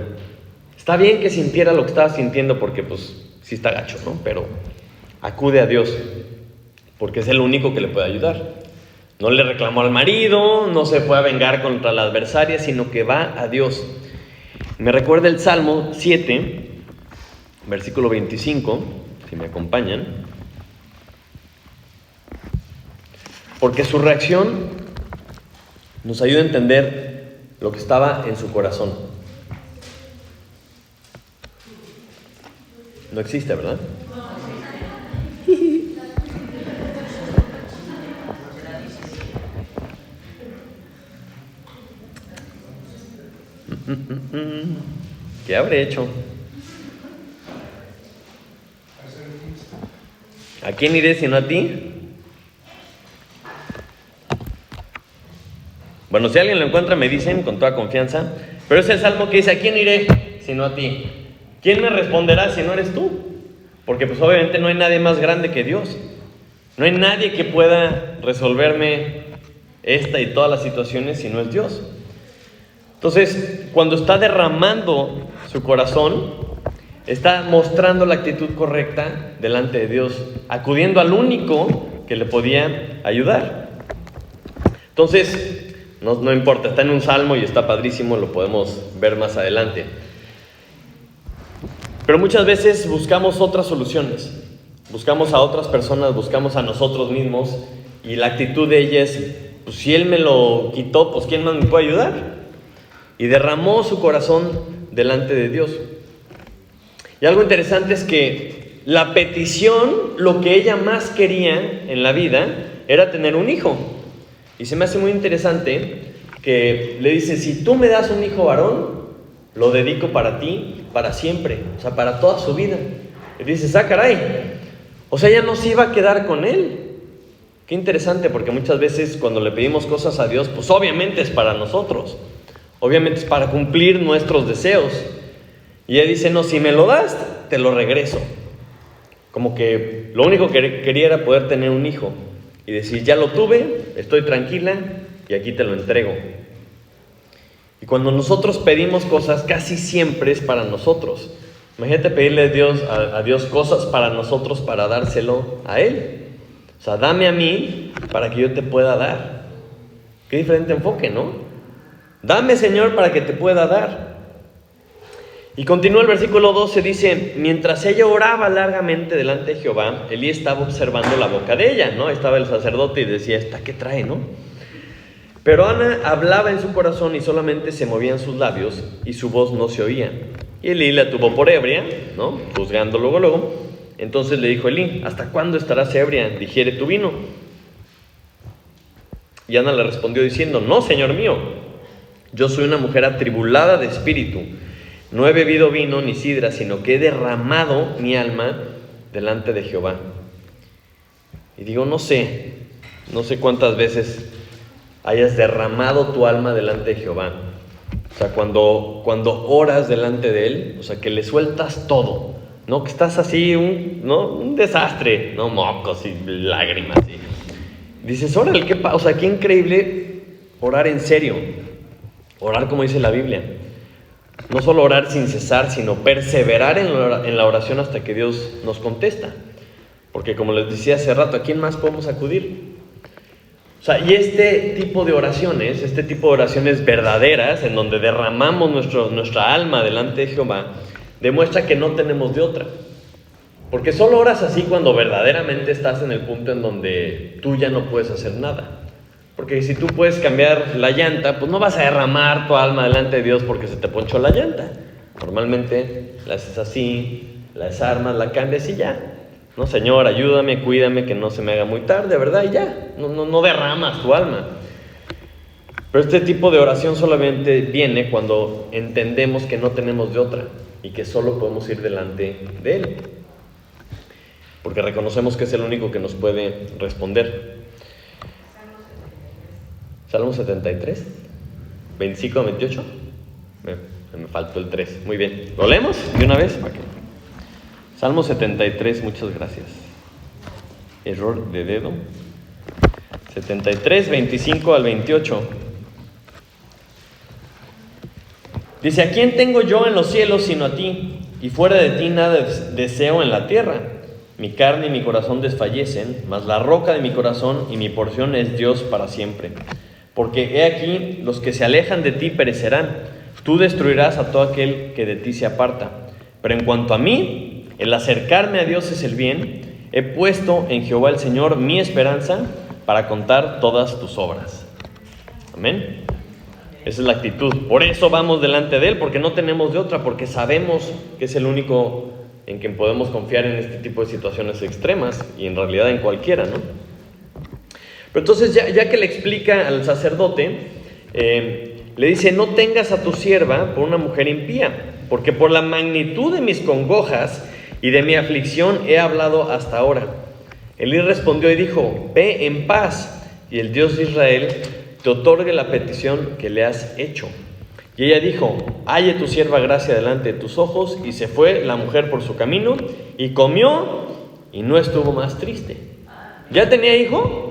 Está bien que sintiera lo que estaba sintiendo, porque pues sí está gacho, ¿no? Pero acude a Dios, porque es el único que le puede ayudar. No le reclamó al marido, no se fue a vengar contra la adversaria, sino que va a Dios. Me recuerda el Salmo 7, versículo 25, si me acompañan. Porque su reacción nos ayuda a entender lo que estaba en su corazón. No existe, ¿verdad? ¿Qué habré hecho? ¿A quién iré sino a ti? Bueno, si alguien lo encuentra me dicen con toda confianza, pero es el salmo que dice, ¿a quién iré sino a ti? ¿Quién me responderá si no eres tú? Porque pues obviamente no hay nadie más grande que Dios. No hay nadie que pueda resolverme esta y todas las situaciones si no es Dios. Entonces, cuando está derramando su corazón, está mostrando la actitud correcta delante de Dios, acudiendo al único que le podía ayudar. Entonces, no importa, está en un salmo y está padrísimo, lo podemos ver más adelante. Pero muchas veces buscamos otras soluciones, buscamos a otras personas, buscamos a nosotros mismos, y la actitud de ella es, pues si Él me lo quitó, pues ¿quién más me puede ayudar? Y derramó su corazón delante de Dios. Y algo interesante es que la petición, lo que ella más quería en la vida, era tener un hijo. Y se me hace muy interesante que le dice, si tú me das un hijo varón, lo dedico para ti, para siempre, o sea, para toda su vida. Y dices, caray, o sea, ella no se iba a quedar con él. Qué interesante, porque muchas veces cuando le pedimos cosas a Dios, pues obviamente es para nosotros. Obviamente es para cumplir nuestros deseos. Y ella dice, no, si me lo das, te lo regreso. Como que lo único que quería era poder tener un hijo. Y decir, ya lo tuve, estoy tranquila y aquí te lo entrego. Y cuando nosotros pedimos cosas, casi siempre es para nosotros. Imagínate pedirle a Dios cosas para nosotros, para dárselo a Él. O sea, dame a mí para que yo te pueda dar. Qué diferente enfoque, ¿no? Dame, Señor, para que te pueda dar. Y continúa el versículo 12, dice: mientras ella oraba largamente delante de Jehová, Elí estaba observando la boca de ella, ¿no? Estaba el sacerdote y decía: ¿esta qué trae, no? Pero Ana hablaba en su corazón y solamente se movían sus labios y su voz no se oía. Y Elí la tuvo por ebria, ¿no? Juzgando luego. Entonces le dijo Elí: ¿hasta cuándo estarás ebria? Digiere tu vino. Y Ana le respondió diciendo: no, Señor mío, yo soy una mujer atribulada de espíritu. No he bebido vino ni sidra, sino que he derramado mi alma delante de Jehová. Y digo, no sé cuántas veces hayas derramado tu alma delante de Jehová. O sea, cuando oras delante de Él, o sea, que le sueltas todo, ¿no? Que estás así, un desastre, ¿no? Mocos y lágrimas. Dices, órale, o sea, qué increíble orar en serio. Orar como dice la Biblia. No solo orar sin cesar, sino perseverar en la oración hasta que Dios nos contesta. Porque como les decía hace rato, ¿a quién más podemos acudir? O sea, y este tipo de oraciones verdaderas, en donde derramamos nuestra alma delante de Jehová, demuestra que no tenemos de otra. Porque solo oras así cuando verdaderamente estás en el punto en donde tú ya no puedes hacer nada. Porque si tú puedes cambiar la llanta, pues no vas a derramar tu alma delante de Dios porque se te ponchó la llanta. Normalmente la haces así, la desarmas, la cambias y ya. No, Señor, ayúdame, cuídame, que no se me haga muy tarde, ¿verdad? Y ya, no derramas tu alma. Pero este tipo de oración solamente viene cuando entendemos que no tenemos de otra y que solo podemos ir delante de Él. Porque reconocemos que es el único que nos puede responder. Salmo 73, 25 a 28. Me faltó el 3. Muy bien. ¿Lo leemos de una vez? Salmo 73, muchas gracias. Error de dedo. 73, 25 al 28. Dice: ¿a quién tengo yo en los cielos sino a ti? Y fuera de ti nada deseo en la tierra. Mi carne y mi corazón desfallecen, mas la roca de mi corazón y mi porción es Dios para siempre. Porque he aquí, los que se alejan de ti perecerán. Tú destruirás a todo aquel que de ti se aparta. Pero en cuanto a mí, el acercarme a Dios es el bien. He puesto en Jehová el Señor mi esperanza para contar todas tus obras. Amén. Esa es la actitud. Por eso vamos delante de Él, porque no tenemos de otra, porque sabemos que es el único en quien podemos confiar en este tipo de situaciones extremas y en realidad en cualquiera, ¿no? Pero entonces ya que le explica al sacerdote, le dice: no tengas a tu sierva por una mujer impía, porque por la magnitud de mis congojas y de mi aflicción he hablado hasta ahora. Elí respondió y dijo: ve en paz, y el Dios de Israel te otorgue la petición que le has hecho. Y ella dijo: halle tu sierva gracia delante de tus ojos. Y se fue la mujer por su camino, y comió, y no estuvo más triste. ¿Ya tenía hijo?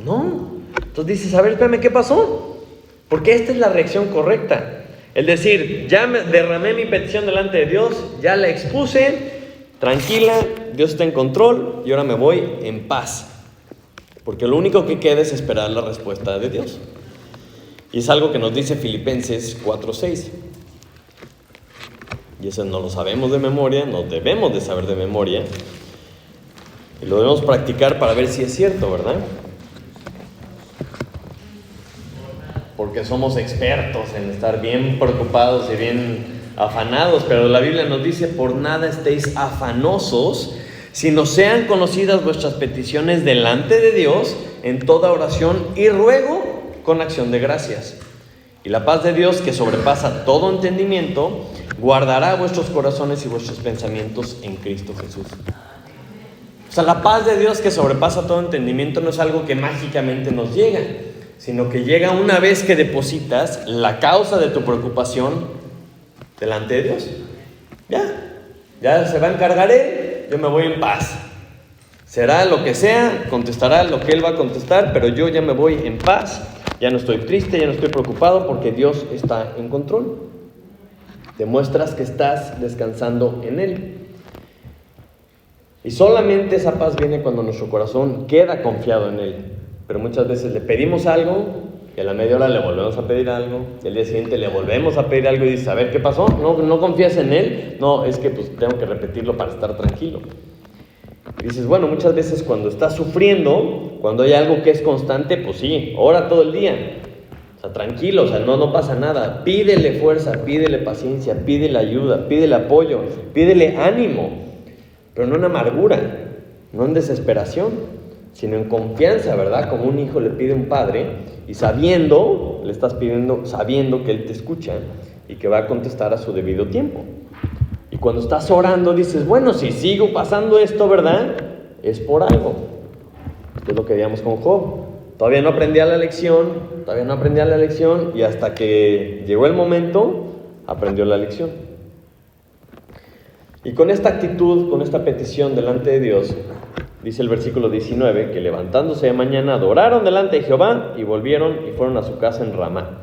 No. Entonces dices: a ver, espérame, ¿qué pasó? Porque esta es la reacción correcta. El decir: ya derramé mi petición delante de Dios, ya la expuse, tranquila, Dios está en control, y ahora me voy en paz. Porque lo único que queda es esperar la respuesta de Dios. Y es algo que nos dice Filipenses 4:6. Y eso no lo sabemos de memoria, no debemos de saber de memoria. Y lo debemos practicar para ver si es cierto, ¿verdad? Porque somos expertos en estar bien preocupados y bien afanados. Pero la Biblia nos dice: por nada estéis afanosos, sino sean conocidas vuestras peticiones delante de Dios en toda oración y ruego con acción de gracias. Y la paz de Dios, que sobrepasa todo entendimiento, guardará vuestros corazones y vuestros pensamientos en Cristo Jesús. O sea, la paz de Dios que sobrepasa todo entendimiento no es algo que mágicamente nos llega, sino que llega una vez que depositas la causa de tu preocupación delante de Dios. Ya se va a encargar Él, yo me voy en paz. Será lo que sea, contestará lo que Él va a contestar, pero yo ya me voy en paz. Ya no estoy triste, ya no estoy preocupado, porque Dios está en control. Demuestras que estás descansando en Él. Y solamente esa paz viene cuando nuestro corazón queda confiado en Él. Pero muchas veces le pedimos algo y a la media hora le volvemos a pedir algo, y al día siguiente le volvemos a pedir algo y dice, a ver, ¿qué pasó? ¿No confías en él? No, es que pues tengo que repetirlo para estar tranquilo. Y dices, bueno, muchas veces cuando estás sufriendo, cuando hay algo que es constante, pues sí, ora todo el día. O sea, tranquilo, o sea, no pasa nada. Pídele fuerza, pídele paciencia, pídele ayuda, pídele apoyo, pídele ánimo, pero no en amargura, no en desesperación, sino en confianza, ¿verdad? Como un hijo le pide a un padre y le estás pidiendo sabiendo que él te escucha y que va a contestar a su debido tiempo. Y cuando estás orando dices, bueno, si sigo pasando esto, ¿verdad? Es por algo. Esto es lo que veíamos con Job. Todavía no aprendía la lección y hasta que llegó el momento, aprendió la lección. Y con esta actitud, con esta petición delante de Dios, dice el versículo 19, que levantándose de mañana adoraron delante de Jehová y volvieron y fueron a su casa en Ramá.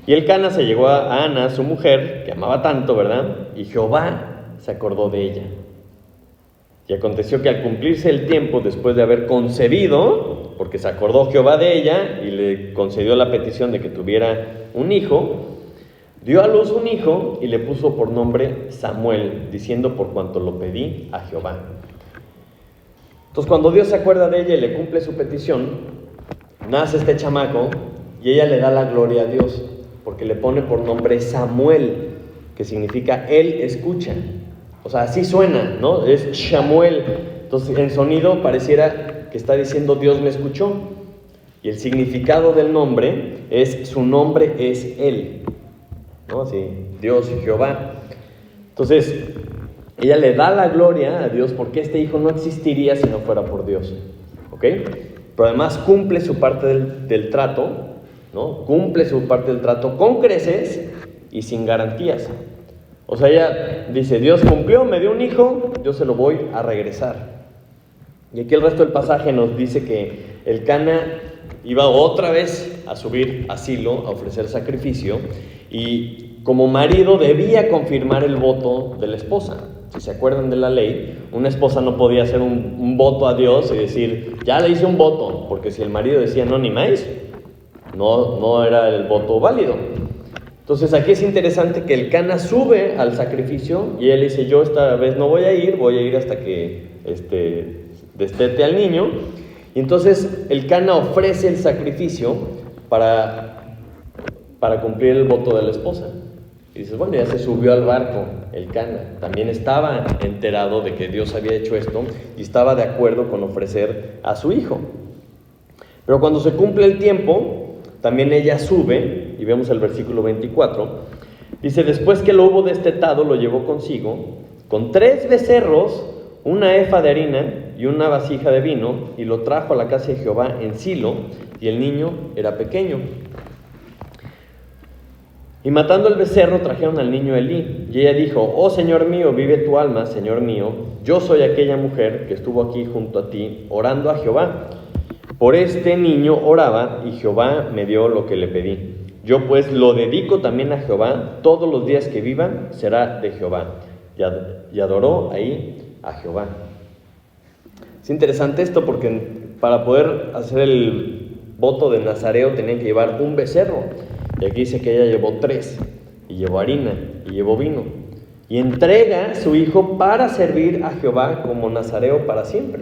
Y Elcana se llegó a Ana, su mujer, que amaba tanto, ¿verdad? Y Jehová se acordó de ella. Y aconteció que al cumplirse el tiempo después de haber concebido, porque se acordó Jehová de ella y le concedió la petición de que tuviera un hijo, dio a luz un hijo y le puso por nombre Samuel, diciendo por cuanto lo pedí a Jehová. Entonces cuando Dios se acuerda de ella y le cumple su petición, nace este chamaco y ella le da la gloria a Dios, porque le pone por nombre Samuel, que significa Él escucha. O sea, así suena, ¿no? Es Shamuel. Entonces, en sonido pareciera que está diciendo Dios me escuchó. Y el significado del nombre es, su nombre es Él, ¿no? Así, Dios, Jehová. Entonces, ella le da la gloria a Dios porque este hijo no existiría si no fuera por Dios, ¿ok? Pero además cumple su parte del trato, ¿no? Cumple su parte del trato con creces y sin garantías. O sea, ella dice, Dios cumplió, me dio un hijo, yo se lo voy a regresar. Y aquí el resto del pasaje nos dice que Elcana iba otra vez a subir a Silo a ofrecer sacrificio y como marido debía confirmar el voto de la esposa. Si se acuerdan de la ley, una esposa no podía hacer un voto a Dios y decir, ya le hice un voto, porque si el marido decía no ni más, no era el voto válido. Entonces aquí es interesante que Elcana sube al sacrificio y él dice, yo esta vez no voy a ir hasta que destete al niño. Y entonces Elcana ofrece el sacrificio para cumplir el voto de la esposa. Y dices, bueno, ya se subió al barco Elcana. También estaba enterado de que Dios había hecho esto y estaba de acuerdo con ofrecer a su hijo. Pero cuando se cumple el tiempo, también ella sube, y vemos el versículo 24, dice, después que lo hubo destetado, lo llevó consigo, con 3 becerros, una efa de harina y una vasija de vino, y lo trajo a la casa de Jehová en Silo, y el niño era pequeño. Y matando el becerro, trajeron al niño a Elí, y ella dijo, oh Señor mío, vive tu alma, Señor mío, yo soy aquella mujer que estuvo aquí junto a ti, orando a Jehová. Por este niño oraba, y Jehová me dio lo que le pedí. Yo pues lo dedico también a Jehová, todos los días que viva será de Jehová. Y adoró ahí a Jehová. Es interesante esto porque para poder hacer el voto de nazareo tenían que llevar un becerro. Y aquí dice que ella llevó 3, y llevó harina, y llevó vino. Y entrega a su hijo para servir a Jehová como nazareo para siempre.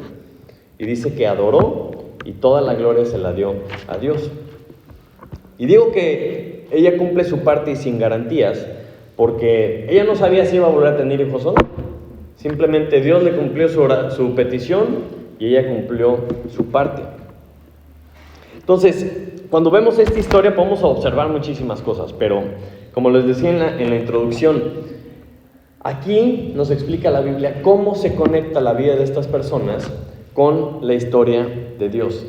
Y dice que adoró y toda la gloria se la dio a Dios. Y digo que ella cumple su parte y sin garantías, porque ella no sabía si iba a volver a tener hijos o no. Simplemente Dios le cumplió su petición y ella cumplió su parte. Entonces, cuando vemos esta historia podemos observar muchísimas cosas, pero como les decía en la introducción, aquí nos explica la Biblia cómo se conecta la vida de estas personas con la historia de Dios.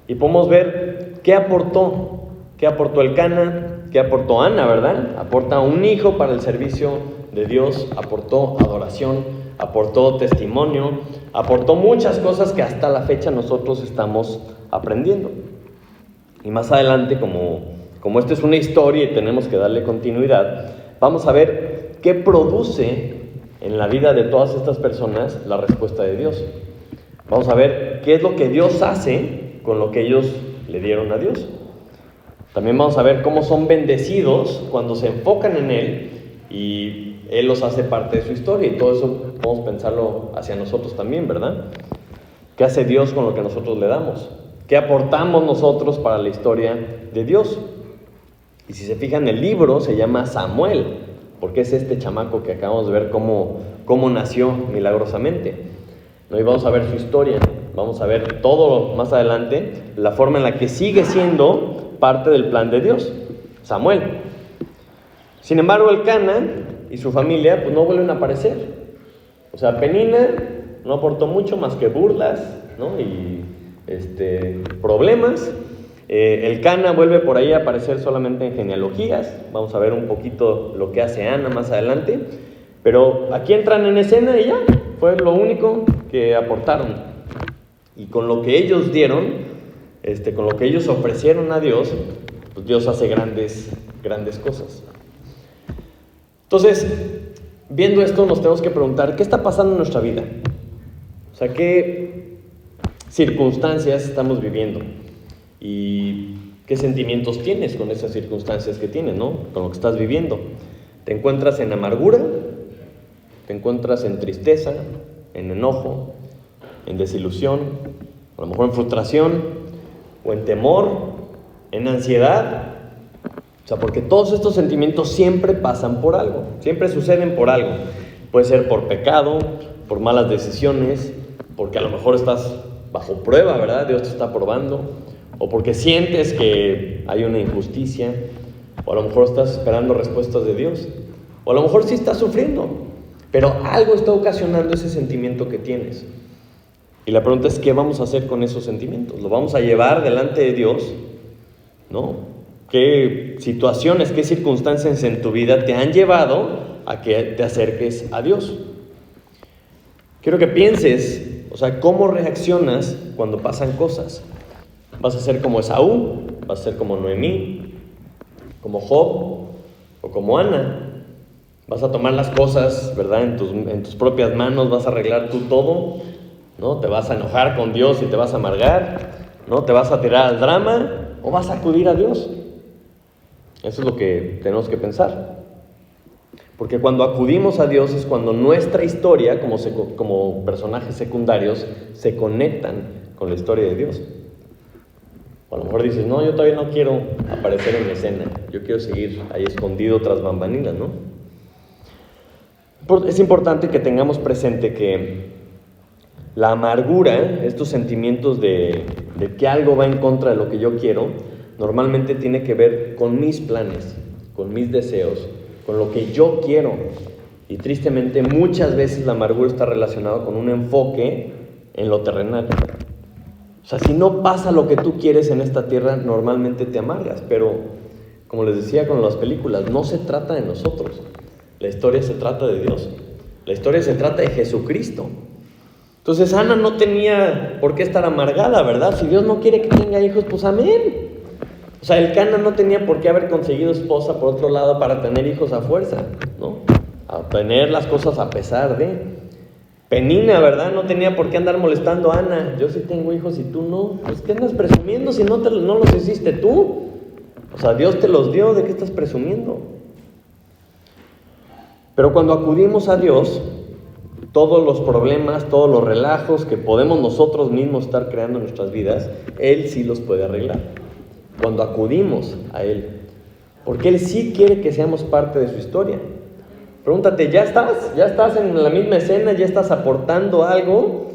Y podemos ver qué aportó Elcana, qué aportó Ana, ¿verdad? Aporta un hijo para el servicio de Dios, aportó adoración, aportó testimonio, aportó muchas cosas que hasta la fecha nosotros estamos aprendiendo. Y más adelante, como esto es una historia y tenemos que darle continuidad, vamos a ver qué produce en la vida de todas estas personas la respuesta de Dios. Vamos a ver qué es lo que Dios hace con lo que ellos le dieron a Dios. También vamos a ver cómo son bendecidos cuando se enfocan en Él y Él los hace parte de su historia. Y todo eso podemos pensarlo hacia nosotros también, ¿verdad? ¿Qué hace Dios con lo que nosotros le damos? ¿Qué aportamos nosotros para la historia de Dios? Y si se fijan, el libro se llama Samuel, porque es este chamaco que acabamos de ver cómo nació milagrosamente, ¿no? Y vamos a ver su historia, vamos a ver todo más adelante, la forma en la que sigue siendo parte del plan de Dios, Samuel. Sin embargo, el Cana y su familia pues no vuelven a aparecer. O sea, Penina no aportó mucho más que burlas, ¿no? Y problemas. El Cana vuelve por ahí a aparecer solamente en genealogías. Vamos a ver un poquito lo que hace Ana más adelante. Pero aquí entran en escena y ya, fue lo único que aportaron. Y con lo que ellos dieron, con lo que ellos ofrecieron a Dios, pues Dios hace grandes cosas. Entonces, viendo esto, nos tenemos que preguntar, ¿qué está pasando en nuestra vida? O sea, ¿qué circunstancias estamos viviendo? ¿Y qué sentimientos tienes con esas circunstancias que tienes, ¿no? Con lo que estás viviendo. ¿Te encuentras en amargura? ¿Te encuentras en tristeza? ¿En enojo? ¿En desilusión? A lo mejor en frustración, o en temor, en ansiedad. O sea, porque todos estos sentimientos siempre pasan por algo, siempre suceden por algo. Puede ser por pecado, por malas decisiones, porque a lo mejor estás bajo prueba, ¿verdad? Dios te está probando, o porque sientes que hay una injusticia, o a lo mejor estás esperando respuestas de Dios, o a lo mejor sí estás sufriendo, pero algo está ocasionando ese sentimiento que tienes. Y la pregunta es, ¿qué vamos a hacer con esos sentimientos? ¿Lo vamos a llevar delante de Dios? ¿No? ¿Qué situaciones, qué circunstancias en tu vida te han llevado a que te acerques a Dios? Quiero que pienses, o sea, ¿cómo reaccionas cuando pasan cosas? ¿Vas a ser como Esaú? ¿Vas a ser como Noemí? ¿Como Job? ¿O como Ana? ¿Vas a tomar las cosas, verdad, en tus propias manos? ¿Vas a arreglar tú todo? ¿No? ¿Te vas a enojar con Dios y te vas a amargar? ¿No? ¿Te vas a tirar al drama? ¿O vas a acudir a Dios? Eso es lo que tenemos que pensar. Porque cuando acudimos a Dios es cuando nuestra historia, como personajes secundarios, se conectan con la historia de Dios. O a lo mejor dices, no, yo todavía no quiero aparecer en escena. Yo quiero seguir ahí escondido tras bambalinas, ¿no? Es importante que tengamos presente que la amargura, estos sentimientos de que algo va en contra de lo que yo quiero, normalmente tiene que ver con mis planes, con mis deseos, con lo que yo quiero. Y tristemente muchas veces la amargura está relacionada con un enfoque en lo terrenal. O sea, si no pasa lo que tú quieres en esta tierra, normalmente te amargas. Pero, como les decía con las películas, no se trata de nosotros. La historia se trata de Dios. La historia se trata de Jesucristo. Entonces Ana no tenía por qué estar amargada, ¿verdad? Si Dios no quiere que tenga hijos, pues amén. O sea, el Cana no tenía por qué haber conseguido esposa por otro lado para tener hijos a fuerza, ¿no? A tener las cosas a pesar de. Penina, ¿verdad? No tenía por qué andar molestando a Ana. Yo sí tengo hijos y tú no. Pues ¿qué andas presumiendo si no los hiciste tú? O sea, Dios te los dio, ¿de qué estás presumiendo? Pero cuando acudimos a Dios, todos los problemas, todos los relajos que podemos nosotros mismos estar creando en nuestras vidas, Él sí los puede arreglar. Cuando acudimos a Él. Porque Él sí quiere que seamos parte de su historia. Pregúntate, ¿ya estás en la misma escena? ¿Ya estás aportando algo?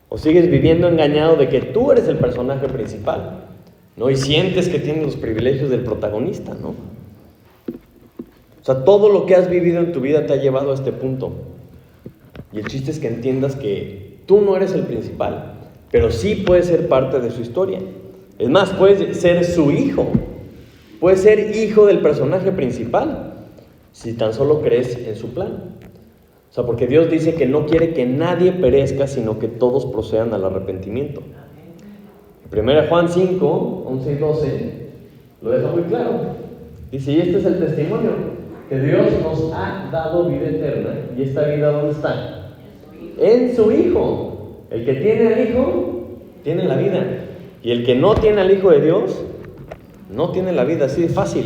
¿O sigues viviendo engañado de que tú eres el personaje principal, ¿no? Y sientes que tienes los privilegios del protagonista, ¿no? O sea, todo lo que has vivido en tu vida te ha llevado a este punto. Y el chiste es que entiendas que tú no eres el principal, pero sí puedes ser parte de su historia. Es más, puedes ser su hijo. Puedes ser hijo del personaje principal, si tan solo crees en su plan. O sea, porque Dios dice que no quiere que nadie perezca, sino que todos procedan al arrepentimiento. 1 Juan 5, 11 y 12, lo deja muy claro. Dice, y este es el testimonio, que Dios nos ha dado vida eterna. ¿Y esta vida dónde está? En su Hijo. El que tiene al Hijo, tiene la vida. Y el que no tiene al Hijo de Dios, No tiene la vida así de fácil.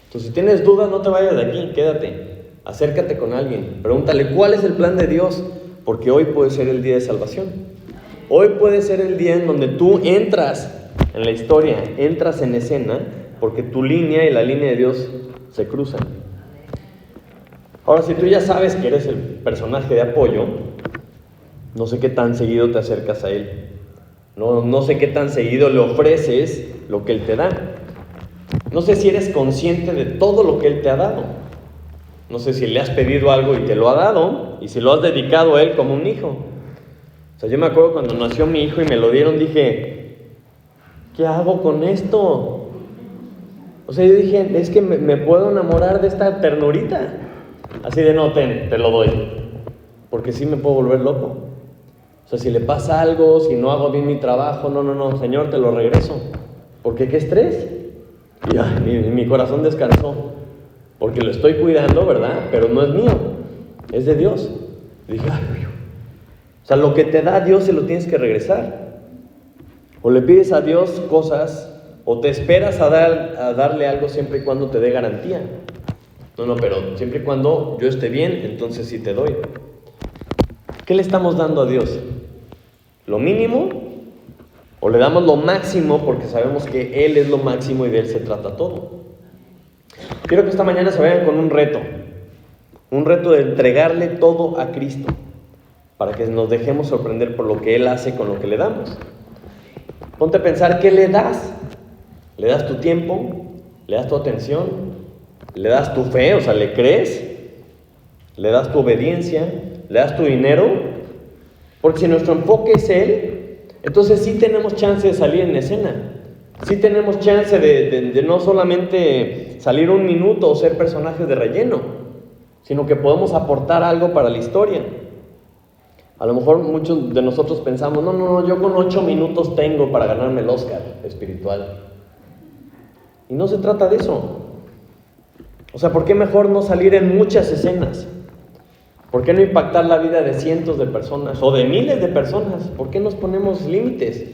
Entonces, si tienes dudas, no te vayas de aquí, quédate. Acércate con alguien. Pregúntale cuál es el plan de Dios, porque hoy puede ser el día de salvación. Hoy puede ser el día en donde tú entras en la historia, entras en escena, porque tu línea y la línea de Dios se cruzan. Ahora, si tú ya sabes que eres el personaje de apoyo, no sé qué tan seguido te acercas a Él. No sé qué tan seguido le ofreces lo que Él te da. No sé si eres consciente de todo lo que Él te ha dado. No sé si le has pedido algo y te lo ha dado, y si lo has dedicado a Él como un hijo. O sea, yo me acuerdo cuando nació mi hijo y me lo dieron, dije, ¿qué hago con esto? O sea, yo dije, es que me puedo enamorar de esta ternurita. Así de, no, te lo doy. Porque sí me puedo volver loco. O sea, si le pasa algo, si no hago bien mi trabajo, no, Señor, te lo regreso. Porque qué estrés. Y mi corazón descansó. Porque lo estoy cuidando, ¿verdad? Pero no es mío, es de Dios. Y dije, o sea, lo que te da Dios se lo tienes que regresar. O le pides a Dios cosas, o te esperas a darle algo siempre y cuando te dé garantía. No, pero siempre y cuando yo esté bien, entonces sí te doy. ¿Qué le estamos dando a Dios? ¿Lo mínimo? ¿O le damos lo máximo porque sabemos que Él es lo máximo y de Él se trata todo? Quiero que esta mañana se vayan con un reto de entregarle todo a Cristo, para que nos dejemos sorprender por lo que Él hace con lo que le damos. Ponte a pensar, ¿qué le das? ¿Le das tu tiempo? ¿Le das tu atención? ¿Le das tu fe? O sea, ¿le crees? ¿Le das tu obediencia? ¿Le das tu dinero? Porque si nuestro enfoque es Él, entonces sí tenemos chance de salir en escena. Sí tenemos chance de no solamente salir un minuto o ser personajes de relleno, sino que podemos aportar algo para la historia. A lo mejor muchos de nosotros pensamos, no, yo con 8 minutos tengo para ganarme el Oscar espiritual. Y no se trata de eso. O sea, ¿por qué mejor no salir en muchas escenas? ¿Por qué no impactar la vida de cientos de personas o de miles de personas? ¿Por qué nos ponemos límites?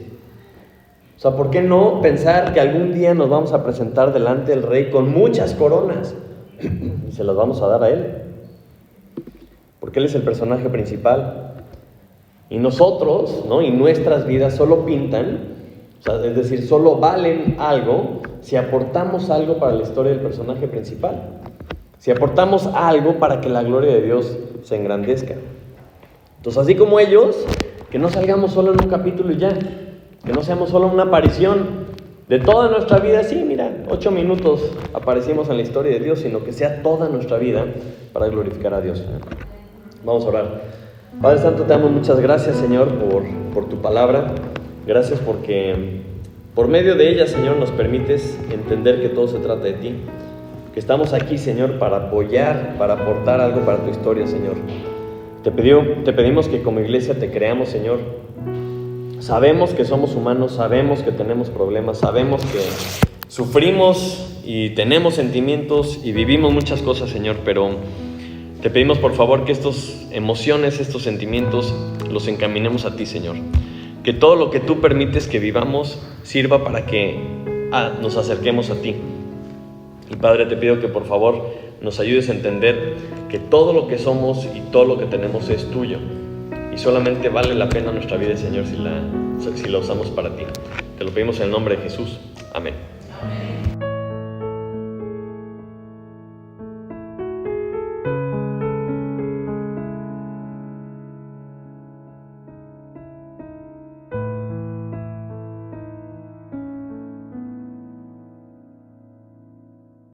O sea, ¿por qué no pensar que algún día nos vamos a presentar delante del Rey con muchas coronas y se las vamos a dar a Él? Porque Él es el personaje principal. Y nosotros, ¿no? Y nuestras vidas solo pintan, o sea, es decir, solo valen algo si aportamos algo para la historia del personaje principal. Si aportamos algo para que la gloria de Dios se engrandezca. Entonces, así como ellos, que no salgamos solo en un capítulo y ya. Que no seamos solo una aparición de toda nuestra vida. Sí, mira, 8 minutos aparecimos en la historia de Dios, sino que sea toda nuestra vida para glorificar a Dios. Vamos a orar. Padre Santo, te damos muchas gracias, Señor, por tu palabra. Gracias porque por medio de ella, Señor, nos permites entender que todo se trata de ti. Que estamos aquí, Señor, para apoyar, para aportar algo para tu historia, Señor. Te pedimos que como iglesia te creamos, Señor. Sabemos que somos humanos, sabemos que tenemos problemas, sabemos que sufrimos y tenemos sentimientos y vivimos muchas cosas, Señor, pero te pedimos por favor que estas emociones, estos sentimientos los encaminemos a ti, Señor. Que todo lo que tú permites que vivamos sirva para que nos acerquemos a ti. Y Padre, te pido que por favor nos ayudes a entender que todo lo que somos y todo lo que tenemos es tuyo. Y solamente vale la pena nuestra vida, Señor, si la usamos para ti. Te lo pedimos en el nombre de Jesús. Amén.